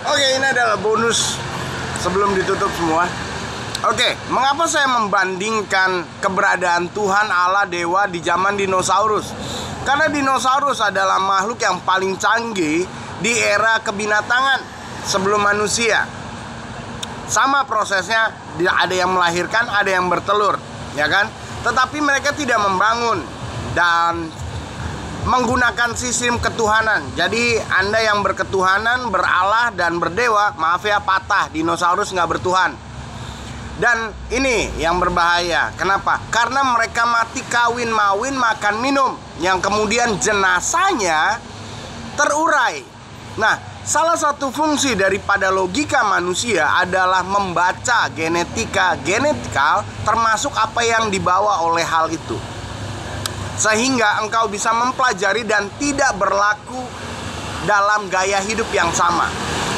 Oke, ini adalah bonus sebelum ditutup semua. Oke, mengapa saya membandingkan keberadaan Tuhan Allah Dewa di zaman dinosaurus? Karena dinosaurus adalah makhluk yang paling canggih di era kebinatangan sebelum manusia. Sama prosesnya, ada yang melahirkan, ada yang bertelur, ya kan? Tetapi mereka tidak membangun dan menggunakan sistem ketuhanan. Jadi Anda yang berketuhanan, berAllah dan berdewa, maaf ya, patah. Dinosaurus nggak bertuhan. Dan ini yang berbahaya. Kenapa? Karena mereka mati kawin mawin, makan minum, yang kemudian jenazahnya terurai. Nah, salah satu fungsi daripada logika manusia adalah membaca genetikal, termasuk apa yang dibawa oleh hal itu, sehingga engkau bisa mempelajari dan tidak berlaku dalam gaya hidup yang sama.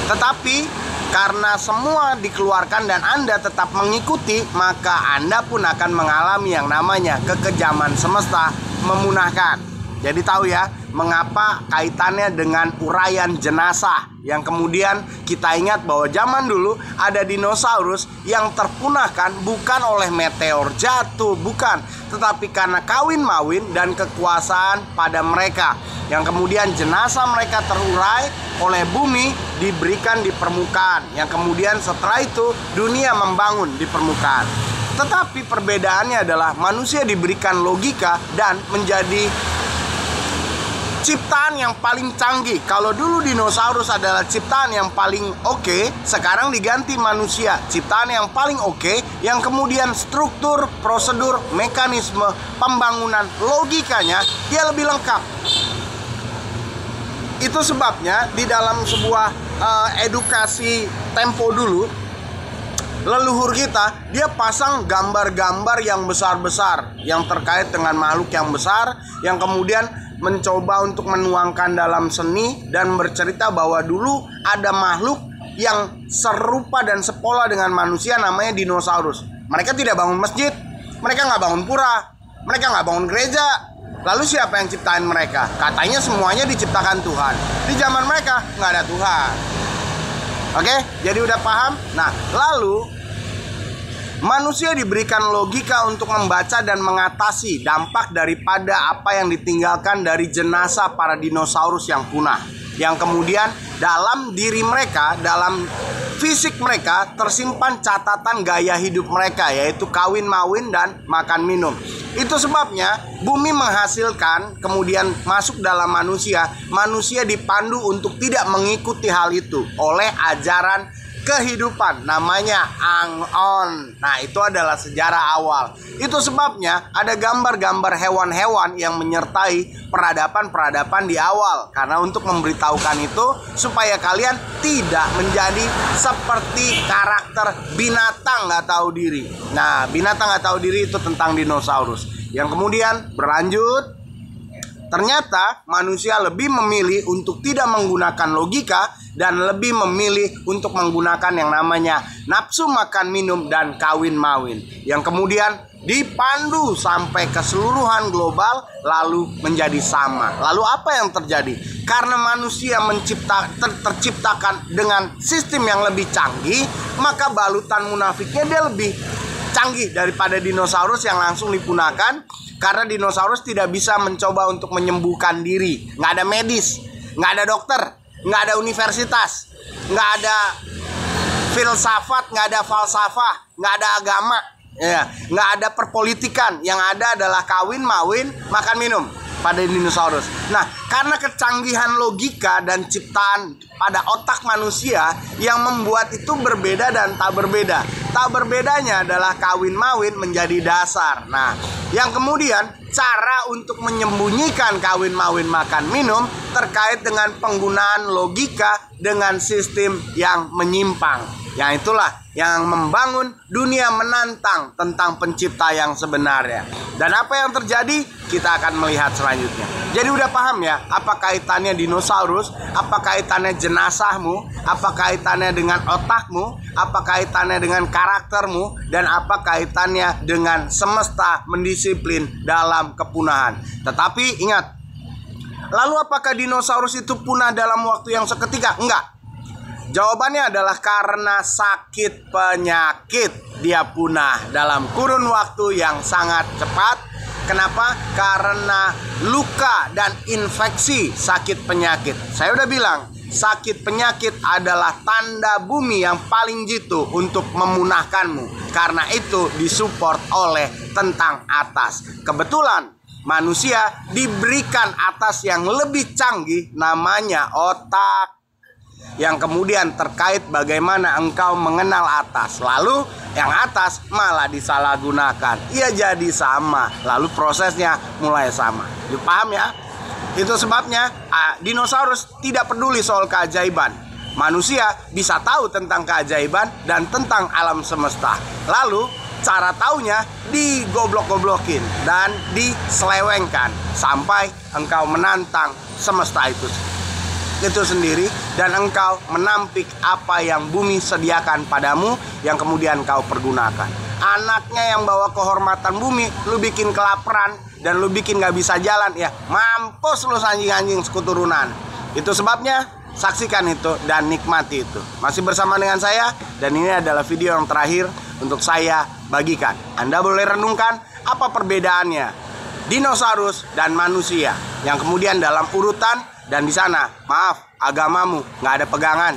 Tetapi karena semua dikeluarkan dan Anda tetap mengikuti, maka Anda pun akan mengalami yang namanya kekejaman semesta memunahkan. Jadi tahu ya, mengapa kaitannya dengan uraian jenazah, yang kemudian kita ingat bahwa zaman dulu ada dinosaurus yang terpunahkan bukan oleh meteor jatuh, bukan, tetapi karena kawin mawin dan kekuasaan pada mereka, yang kemudian jenazah mereka terurai oleh bumi, diberikan di permukaan, yang kemudian setelah itu dunia membangun di permukaan. Tetapi perbedaannya adalah manusia diberikan logika dan menjadi ciptaan yang paling canggih. Kalau dulu dinosaurus adalah ciptaan yang paling oke, sekarang diganti manusia, ciptaan yang paling oke, yang kemudian struktur, prosedur, mekanisme pembangunan, logikanya dia lebih lengkap. Itu sebabnya di dalam sebuah edukasi tempo dulu, leluhur kita, dia pasang gambar-gambar yang besar-besar yang terkait dengan makhluk yang besar, yang kemudian mencoba untuk menuangkan dalam seni dan bercerita bahwa dulu ada makhluk yang serupa dan sepola dengan manusia, namanya dinosaurus. Mereka tidak bangun masjid, mereka nggak bangun pura, mereka nggak bangun gereja. Lalu siapa yang ciptain mereka? Katanya semuanya diciptakan Tuhan. Di zaman mereka nggak ada Tuhan. Oke, jadi udah paham? Nah, lalu manusia diberikan logika untuk membaca dan mengatasi dampak daripada apa yang ditinggalkan dari jenazah para dinosaurus yang punah, yang kemudian dalam diri mereka, dalam fisik mereka tersimpan catatan gaya hidup mereka, yaitu kawin mawin dan makan minum. Itu sebabnya bumi menghasilkan, kemudian masuk dalam manusia. Manusia dipandu untuk tidak mengikuti hal itu oleh ajaran kehidupan, namanya Ang-on. Nah, itu adalah sejarah awal. Itu sebabnya ada gambar-gambar hewan-hewan yang menyertai peradaban-peradaban di awal, karena untuk memberitahukan itu supaya kalian tidak menjadi seperti karakter binatang nggak tahu diri. Nah, binatang nggak tahu diri itu tentang dinosaurus. Yang kemudian berlanjut, ternyata manusia lebih memilih untuk tidak menggunakan logika dan lebih memilih untuk menggunakan yang namanya nafsu makan minum dan kawin mawin, yang kemudian dipandu sampai keseluruhan global lalu menjadi sama. Lalu apa yang terjadi? Karena manusia terciptakan dengan sistem yang lebih canggih, maka balutan munafiknya dia lebih canggih daripada dinosaurus yang langsung dipunahkan. Karena dinosaurus tidak bisa mencoba untuk menyembuhkan diri, nggak ada medis, nggak ada dokter, nggak ada universitas, nggak ada filsafat, nggak ada falsafah, nggak ada agama, ya, nggak ada perpolitikan. Yang ada adalah kawin mawin makan minum pada dinosaurus. Nah, karena kecanggihan logika dan ciptaan pada otak manusia yang membuat itu berbeda dan tak berbeda. Tak berbedanya adalah kawin mawin menjadi dasar. Nah, yang kemudian cara untuk menyembunyikan kawin mawin makan minum terkait dengan penggunaan logika dengan sistem yang menyimpang. Yang itulah yang membangun dunia menantang tentang pencipta yang sebenarnya. Dan apa yang terjadi kita akan melihat selanjutnya. Jadi udah paham ya, apa kaitannya dinosaurus, apa kaitannya jenazahmu, apa kaitannya dengan otakmu, apa kaitannya dengan karaktermu, dan apa kaitannya dengan semesta mendisiplin dalam kepunahan. Tetapi ingat, lalu apakah dinosaurus itu punah dalam waktu yang seketika? Enggak. Jawabannya adalah karena sakit penyakit dia punah dalam kurun waktu yang sangat cepat. Kenapa? Karena luka dan infeksi sakit penyakit. Saya udah bilang, sakit penyakit adalah tanda bumi yang paling jitu untuk memunahkanmu. Karena itu disupport oleh tentang atas. Kebetulan manusia diberikan atas yang lebih canggih, namanya otak, yang kemudian terkait bagaimana engkau mengenal atas. Lalu yang atas malah disalahgunakan. Ia jadi sama, lalu prosesnya mulai sama. You paham ya? Itu sebabnya dinosaurus tidak peduli soal keajaiban. Manusia bisa tahu tentang keajaiban dan tentang alam semesta. Lalu cara taunya digoblok-goblokin dan diselewengkan sampai engkau menantang semesta itu sendiri, dan engkau menampik apa yang bumi sediakan padamu yang kemudian kau pergunakan. Anaknya yang bawa kehormatan bumi, lu bikin kelaparan dan lu bikin gak bisa jalan, ya mampus lu anjing-anjing sekuturunan. Itu sebabnya saksikan itu dan nikmati itu. Masih bersama dengan saya, dan ini adalah video yang terakhir untuk saya bagikan. Anda boleh renungkan apa perbedaannya dinosaurus dan manusia, yang kemudian dalam urutan dan di sana, maaf, agamamu nggak ada pegangan.